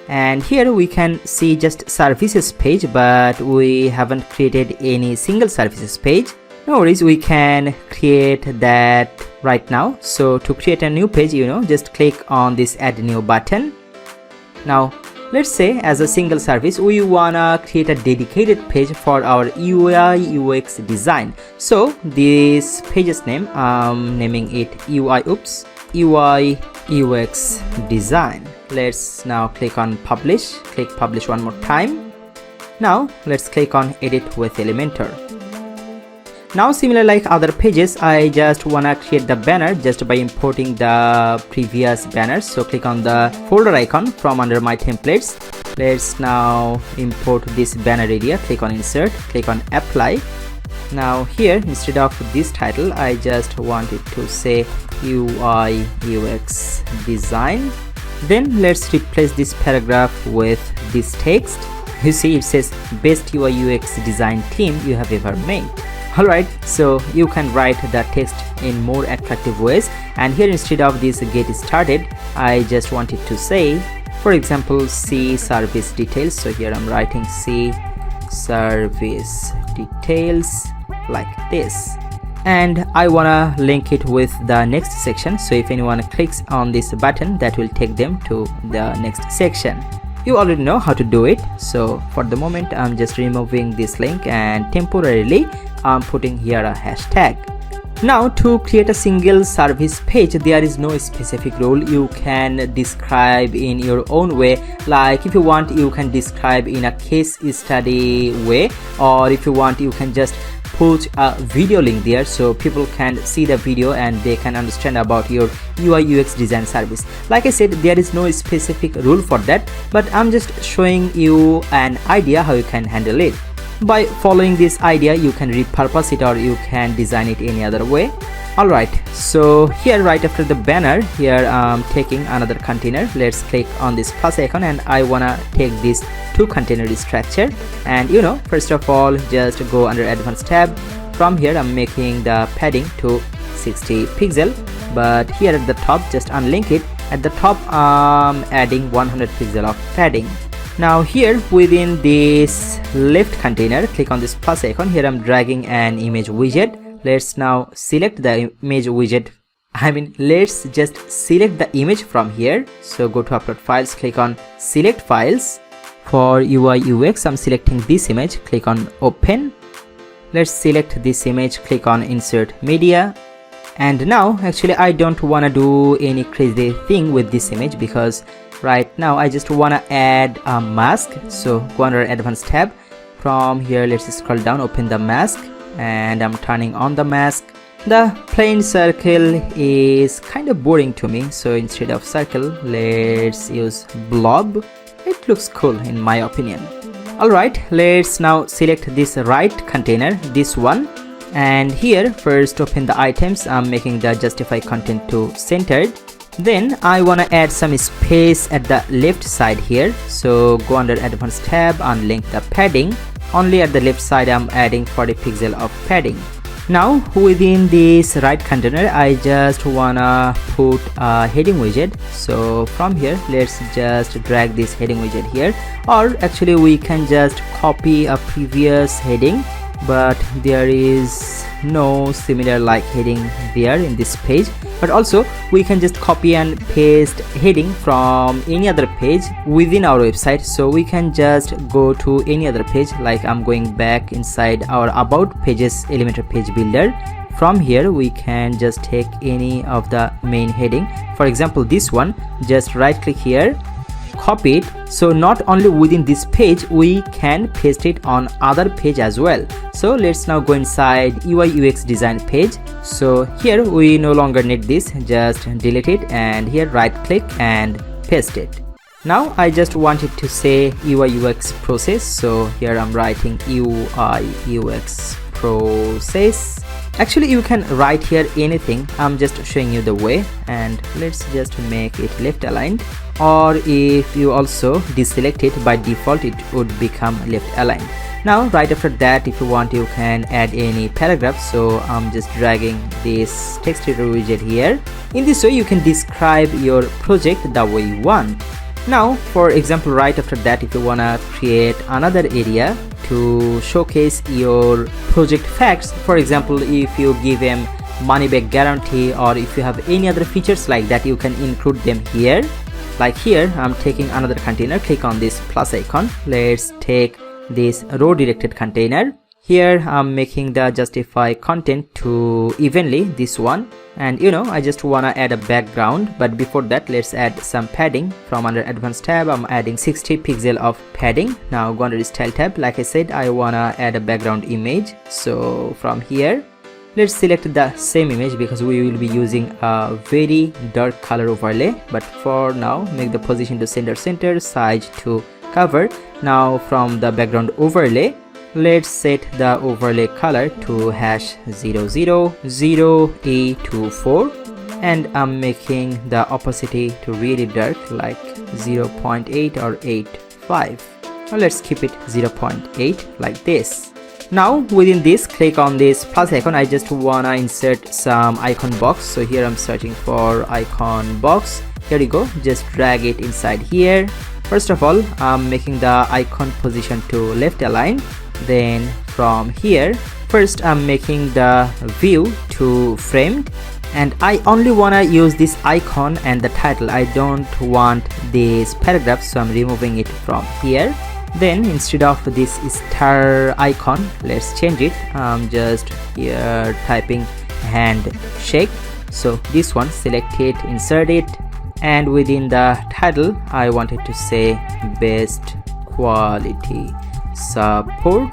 and here we can see just services page, but we haven't created any single services page. No worries, we can create that right now. So to create a new page, just click on this add new button. Now let's say as a single service we wanna create a dedicated page for our UI UX design. So this page's name, I'm naming it UI UX design. Let's now click on publish. Click publish one more time. Now let's click on edit with Elementor. Now similar like other pages, I just wanna create the banner just by importing the previous banners. So click on the folder icon from under my templates. Let's now import this banner area. Click on insert, click on apply. Now here instead of this title, I just want it to say UI UX design. Then let's replace this paragraph with this text. You see it says best UI UX design team you have ever made. Alright, so you can write the text in more attractive ways, and here instead of this get started, I just wanted to say, for example, see service details. So here I'm writing see service details like this, and I wanna link it with the next section. So if anyone clicks on this button, that will take them to the next section. You already know how to do it, so for the moment I'm just removing this link and temporarily I'm putting here a hashtag. Now to create a single service page, there is no specific rule. You can describe in your own way. Like if you want, you can describe in a case study way, or if you want, you can just put a video link there so people can see the video and they can understand about your UI UX design service. Like I said, there is no specific rule for that, but I'm just showing you an idea how you can handle it. By following this idea, you can repurpose it or you can design it any other way. Alright, so here right after the banner, here I'm taking another container. Let's click on this plus icon and I wanna take this two container structure, and first of all just go under advanced tab. From here I'm making the padding to 60 pixel, but here at the top just unlink it. At the top I'm adding 100 pixel of padding. Now here within this left container, click on this plus icon. Here I'm dragging an image widget. Let's now select the image widget. Let's just select the image from here. So go to upload files, click on select files. For UI UX, I'm selecting this image, click on open. Let's select this image, click on insert media. And now actually I don't want to do any crazy thing with this image, because right now I just want to add a mask. So go under advanced tab. From here let's scroll down, open the mask, and I'm turning on the mask. The plain circle is kind of boring to me, so instead of circle let's use blob. It looks cool in my opinion. Alright, let's now select this right container, this one, and here first open the items. I'm making the justify content to centered. Then I want to add some space at the left side here, so go under advanced tab, unlink the padding. Only at the left side I'm adding 40 pixel of padding. Now within this right container I just wanna put a heading widget. So from here let's just drag this heading widget here, or actually we can just copy a previous heading, but there is no similar like heading there in this page. But also we can just copy and paste heading from any other page within our website. So we can just go to any other page, like I'm going back inside our about pages Elementor page builder. From here we can just take any of the main heading, for example this one. Just right click here, copy it. So not only within this page, we can paste it on other page as well. So let's now go inside UI UX design page. So here we no longer need this, just delete it, and here right click and paste it. Now I just wanted to say UI UX process, so here I'm writing UI UX process. Actually you can write here anything, I'm just showing you the way, and let's just make it left aligned, or if you also deselect it, by default it would become left aligned. Now right after that, if you want, you can add any paragraph. So I'm just dragging this text editor widget here. In this way you can describe your project the way you want. Now for example, right after that, if you wanna create another area to showcase your project facts, for example, if you give them money back guarantee, or if you have any other features like that, you can include them here. Like here, I'm taking another container. Click on this plus icon. Let's take this row directed container. Here I'm making the justify content to evenly, this one, and I just wanna add a background. But before that, let's add some padding. From under advanced tab, I'm adding 60 pixel of padding. Now go under style tab. Like I said, I wanna add a background image, so from here let's select the same image because we will be using a very dark color overlay. But for now, make the position to center, size to cover. Now from the background overlay, let's set the overlay color to #000A24, and I'm making the opacity to really dark, like 0.8 or 8.5. Now let's keep it 0.8 like this. Now within this, click on this plus icon. I just wanna insert some icon box, so here I'm searching for icon box. Here you go, just drag it inside here. First of all, I'm making the icon position to left align. Then from here, first I'm making the view to framed, and I only wanna use this icon and the title. I don't want this paragraph, so I'm removing it from here. Then instead of this star icon, let's change it. I'm just here typing handshake, so this one, select it, insert it, and within the title I wanted to say best quality support,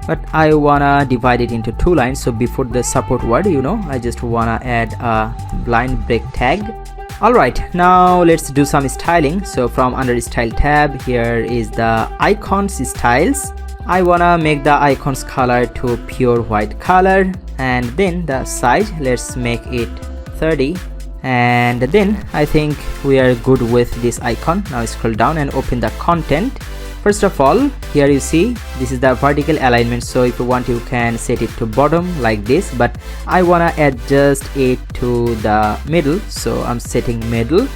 but I wanna divide it into 2 lines. So before the support word, I just wanna add a blind break tag. Alright, now let's do some styling. So from under style tab, here is the icons styles. I wanna make the icons color to pure white color, and then the size, let's make it 30, and then I think we are good with this icon. Now scroll down and open the content. First of all, here you see this is the vertical alignment, so if you want you can set it to bottom like this, but I wanna adjust it to the middle, so I'm setting middle.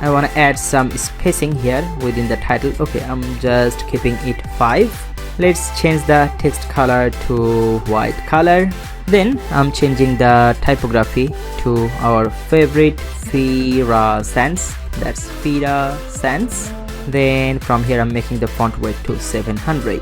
I wanna add some spacing here within the title. Okay, I'm just keeping it 5. Let's change the text color to white color. Then I'm changing the typography to our favorite Fira Sans, that's Fira Sans. Then from here I'm making the font weight to 700.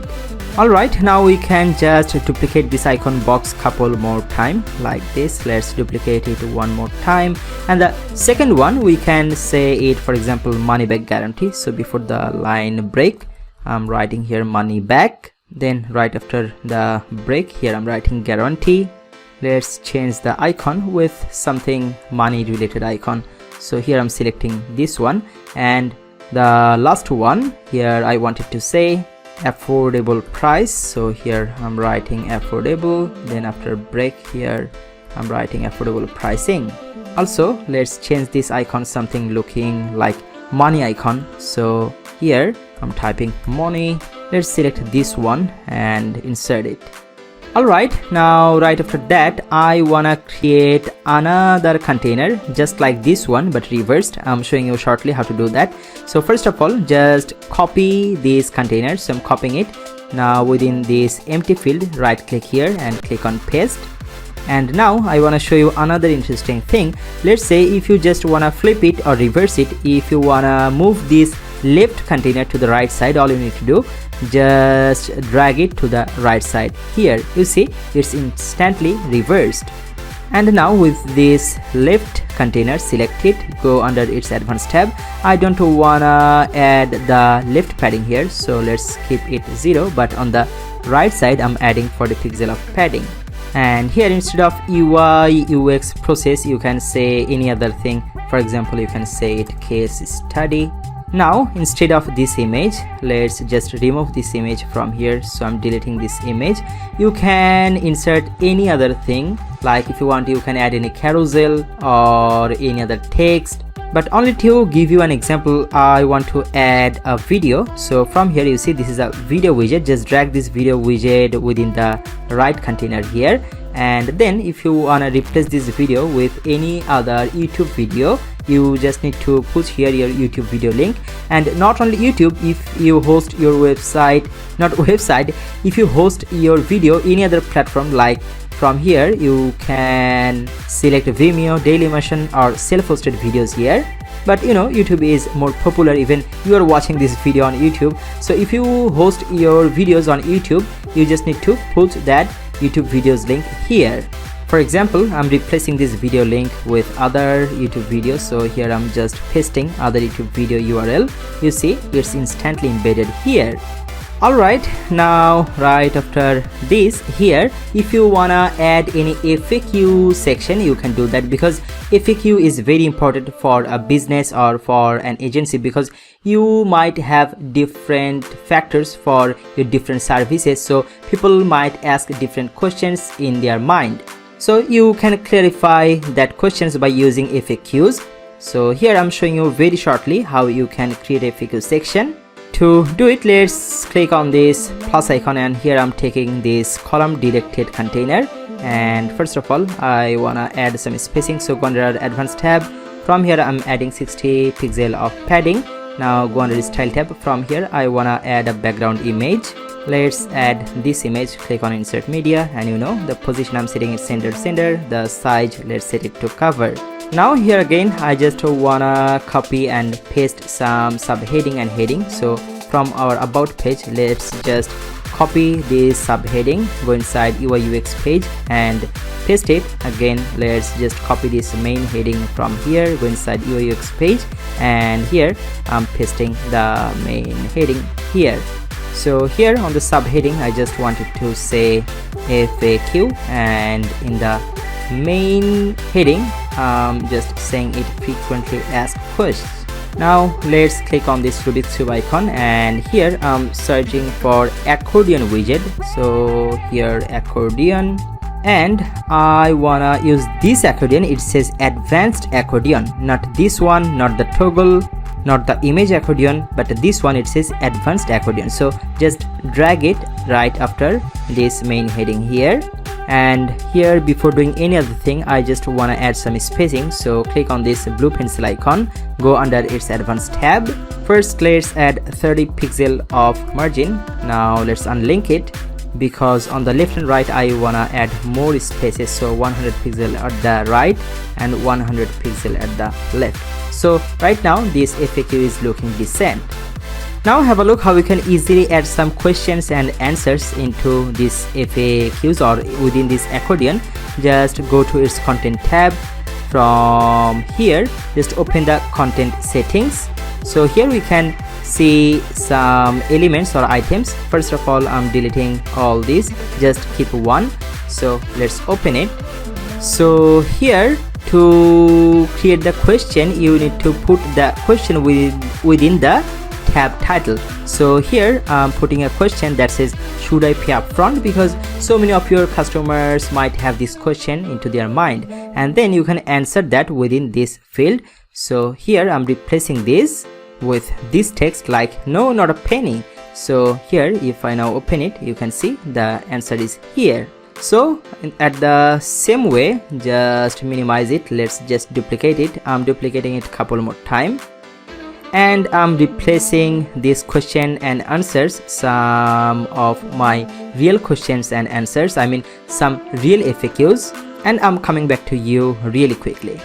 Alright, now we can just duplicate this icon box couple more time like this. Let's duplicate it one more time, and the second one we can say it, for example, money back guarantee. So before the line break, I'm writing here money back. Then right after the break, here I'm writing guarantee. Let's change the icon with something money related icon. So here I'm selecting this one, and the last one here I wanted to say affordable price, so here I'm writing affordable. Then after break, here I'm writing affordable pricing. Also, let's change this icon something looking like money icon, so here I'm typing money. Let's select this one and insert it. Alright, now right after that I wanna create another container just like this one but reversed. I'm showing you shortly how to do that. So first of all, just copy this container. So I'm copying it. Now within this empty field, right click here and click on paste. And now I wanna show you another interesting thing. Let's say if you just wanna flip it or reverse it, if you wanna move this left container to the right side, all you need to do, just drag it to the right side. Here you see it's instantly reversed. And now with this left container, select it, go under its advanced tab. I don't wanna add the left padding here, so let's keep it 0, but on the right side I'm adding 40 pixel of padding. And here instead of UI UX process, you can say any other thing. For example, you can say it case study. Now instead of this image, let's just remove this image from here. So I'm deleting this image. You can insert any other thing, like if you want you can add any carousel or any other text. But only to give you an example, I want to add a video. So from here you see this is a video widget. Just drag this video widget within the right container here. And then if you wanna replace this video with any other YouTube video, you just need to put here your YouTube video link. And not only YouTube, if you host your website, if you host your video any other platform, like from here you can select Vimeo, Dailymotion or self-hosted videos here. But YouTube is more popular, even you are watching this video on YouTube. So if you host your videos on YouTube, you just need to put that YouTube videos link here. For example, I'm replacing this video link with other YouTube videos. So here I'm just pasting other YouTube video URL. You see it's instantly embedded here. Alright, now right after this here, if you wanna add any FAQ section, you can do that, because FAQ is very important for a business or for an agency, because you might have different factors for your different services. So people might ask different questions in their mind. So you can clarify that questions by using FAQs. So here I'm showing you very shortly how you can create a FAQ section. To do it, let's click on this plus icon, and here I'm taking this column directed container. And first of all, I wanna add some spacing, so go under advanced tab. From here I'm adding 60 pixel of padding. Now go under style tab. From here I wanna add a background image. Let's add this image. Click on insert media, and the position I'm setting is center. The size, let's set it to cover. Now here again I just wanna copy and paste some subheading and heading. So from our about page, let's just copy this subheading, go inside UI UX page and paste it. Again, let's just copy this main heading from here, go inside UI UX page, and here I'm pasting the main heading here. So here on the subheading I just wanted to say FAQ, and in the main heading just saying it frequently asked questions. Now let's click on this Rubik's Cube icon, and here I'm searching for accordion widget. So here accordion, and I wanna use this accordion. It says advanced accordion, not this one, not the toggle, not the image accordion, but this one, it says advanced accordion. So just drag it right after this main heading here. And here, before doing any other thing, I just want to add some spacing. So click on this blue pencil icon, go under its advanced tab. First let's add 30 pixel of margin. Now let's unlink it, because on the left and right I want to add more spaces. So 100 pixel at the right and 100 pixel at the left. So right now this FAQ is looking decent. Now have a look how we can easily add some questions and answers into this FAQs or within this accordion. Just go to its content tab. From here, just open the content settings. So here we can see some elements or items. First of all, I'm deleting all these, just keep one. So let's open it. So here, to create the question, you need to put the question within the tab title. So here I'm putting a question that says, should I pay upfront? Because so many of your customers might have this question into their mind, and then you can answer that within this field. So here I'm replacing this with this text like, no, not a penny. So here, if I now open it, you can see the answer is here. So at the same way, just minimize it. Let's just duplicate it. I'm duplicating it a couple more times, and I'm replacing this question and answers, some of my real questions and answers, I mean some real FAQs, and I'm coming back to you really quickly.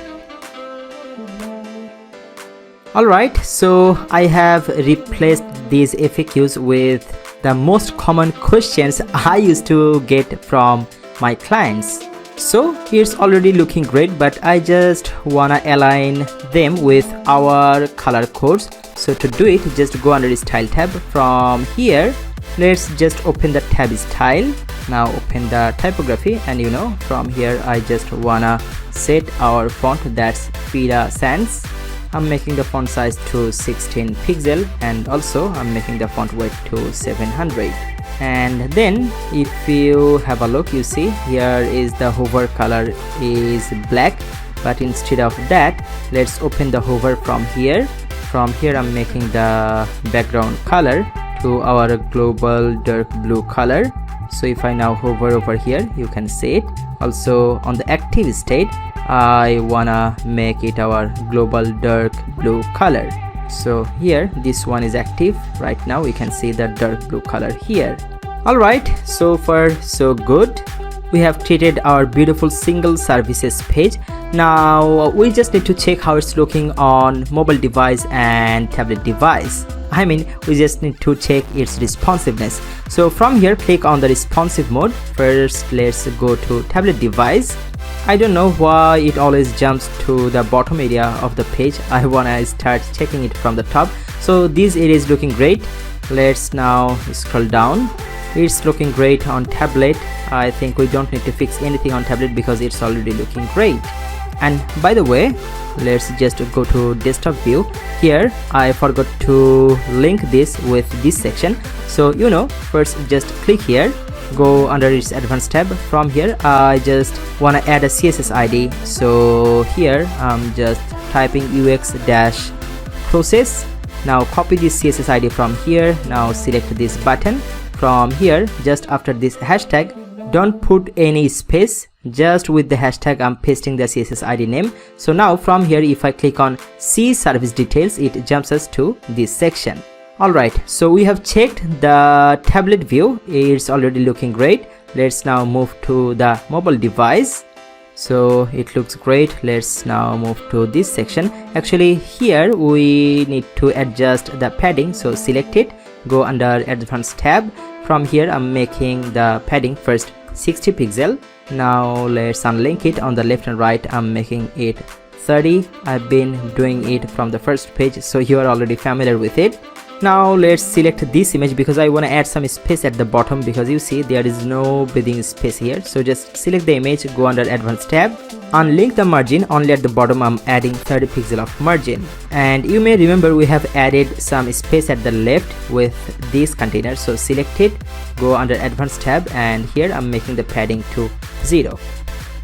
Alright, so I have replaced these FAQs with the most common questions I used to get from my clients. So it's already looking great, but I just wanna align them with our color codes. So to do it, just go under the style tab. From here, let's just open the tab style. Now open the typography, and from here I just wanna set our font, that's Fira Sans. I'm making the font size to 16 pixel, and also I'm making the font weight to 700. And then if you have a look, you see here is the hover color is black, but instead of that, let's open the hover from here. From here I'm making the background color to our global dark blue color, So if I now hover over here, you can see it. Also on the active state, I wanna make it our global dark blue color. So here this one is active right now. We can see the dark blue color here. Alright, so far so good. We have created our beautiful single services page. Now we just need to check how it's looking on mobile device and tablet device. I mean, we just need to check its responsiveness. So from here, click on the responsive mode. First, let's go to tablet device. I don't know why it always jumps to the bottom area of the page. I wanna start checking it from the top. So this area is looking great. Let's now scroll down. It's looking great on tablet. I think we don't need to fix anything on tablet because it's already looking great. And by the way, let's just go to desktop view. Here I forgot to link this with this section. So first just click here, go under its advanced tab. From here I just want to add a CSS ID. So here I'm just typing ux-process. Now copy this CSS ID from here. Now select this button. From here, just after this hashtag, don't put any space, just with the hashtag I'm pasting the CSS ID name. So now from here, if I click on see service details, it jumps us to this section. Alright, so we have checked the tablet view. It's already looking great. Let's now move to the mobile device. So it looks great. Let's now move to this section. Actually here we need to adjust the padding, so select it, go under advanced tab. From here I'm making the padding first 60 pixel. Now let's unlink it. On the left and right I'm making it 30. I've been doing it from the first page, so you are already familiar with it. Now let's select this image because I want to add some space at the bottom, because you see there is no breathing space here. So just select the image, go under advanced tab, unlink the margin. Only at the bottom I'm adding 30 pixel of margin. And you may remember we have added some space at the left with this container. So select it, go under advanced tab, and here I'm making the padding to 0.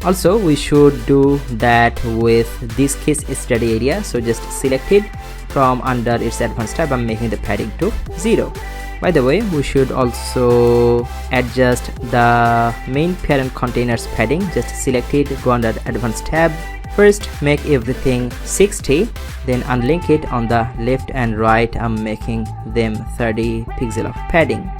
Also we should do that with this case study area. So just select it, from under its advanced tab I'm making the padding to 0. By the way, we should also adjust the main parent containers padding. Just select it, go under advanced tab, first make everything 60, then unlink it. On the left and right I'm making them 30 pixel of padding.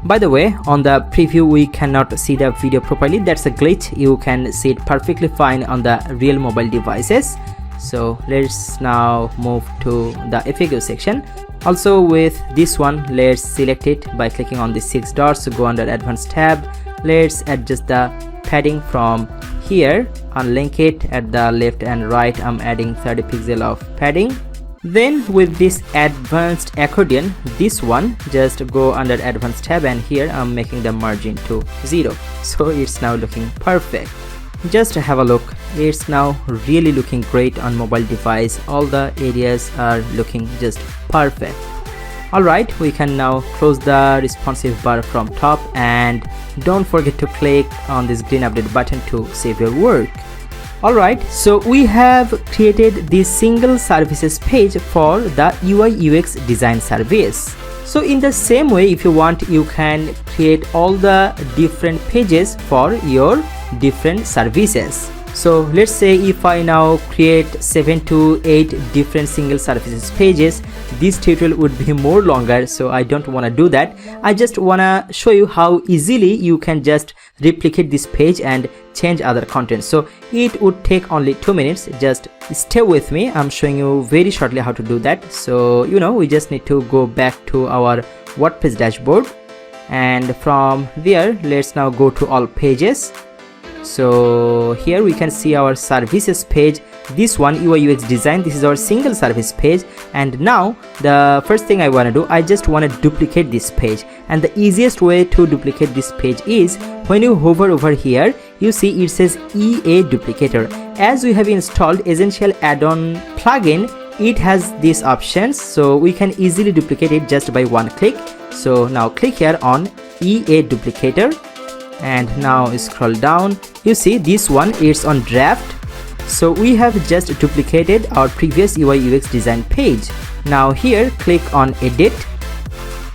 By the way, on the preview we cannot see the video properly. That's a glitch. You can see it perfectly fine on the real mobile devices. So let's now move to the FAQ section. Also with this one, let's select it by clicking on the 6 dots, go under advanced tab. Let's adjust the padding from here, unlink it. At the left and right I'm adding 30 pixel of padding. Then with this advanced accordion, this one, just go under advanced tab, and here I'm making the margin to 0. So it's now looking perfect. Just have a look. It's now really looking great on mobile device. All the areas are looking just perfect. Alright, we can now close the responsive bar from top, and don't forget to click on this green update button to save your work. Alright, so we have created this single services page for the UI UX design service. So in the same way, if you want, you can create all the different pages for your different services. So let's say if I now create 7 to 8 different single services pages, this tutorial would be more longer, so I don't want to do that. I just want to show you how easily you can just replicate this page and change other content. So it would take only 2 minutes. Just stay with me. I'm showing you very shortly how to do that. So we just need to go back to our WordPress dashboard, and from there let's now go to all pages. So here we can see our services page. This one, UI UX design, this is our single service page. And now the first thing I want to do, I just want to duplicate this page. And the easiest way to duplicate this page is when you hover over here, you see it says EA duplicator. As we have installed Essential add-on plugin, it has these options, so we can easily duplicate it just by one click. So now click here on EA duplicator, and now scroll down. You see this one is on draft. So we have just duplicated our previous UI UX design page. Now here click on edit,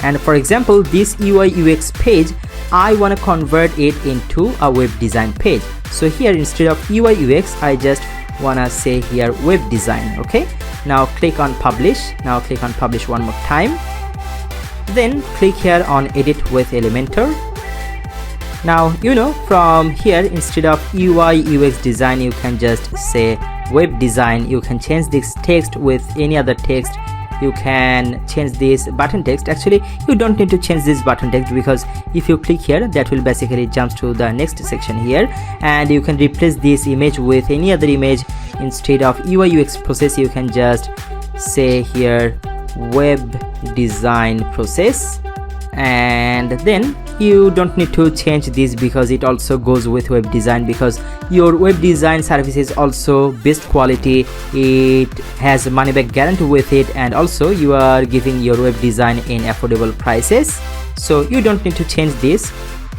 and for example this UI UX page I want to convert it into a web design page. So here, instead of UI UX, I just want to say here web design. Okay, now click on publish. Now click on publish one more time. Then click here on edit with Elementor. Now from here, instead of UI UX design, you can just say web design. You can change this text with any other text. You can change this button text. Actually, you don't need to change this button text, because if you click here, that will basically jump to the next section here, and you can replace this image with any other image. Instead of UI UX process, you can just say here web design process, and then you don't need to change this because it also goes with web design, because your web design service is also best quality. It has money back guarantee with it, and also you are giving your web design in affordable prices, so you don't need to change this.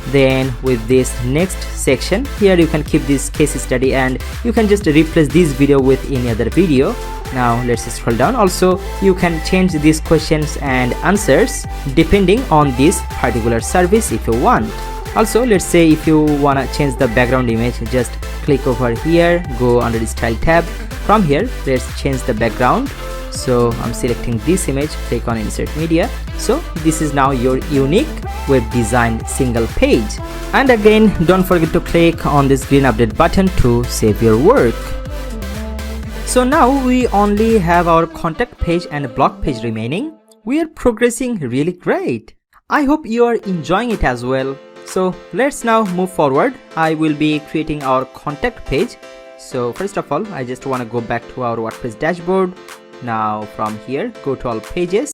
Then with this next section here, you can keep this case study, and you can just replace this video with any other video. Now let's scroll down. Also, you can change these questions and answers depending on this particular service if you want. Also, let's say if you want to change the background image, just click over here, go under the style tab. From here, let's change the background. So I'm selecting this image, click on insert media. So this is now your unique web design single page. And again, don't forget to click on this green update button to save your work. So now we only have our contact page and blog page remaining. We are progressing really great. I hope you are enjoying it as well. So let's now move forward. I will be creating our contact page. So first of all, I just want to go back to our WordPress dashboard. Now from here, go to all pages.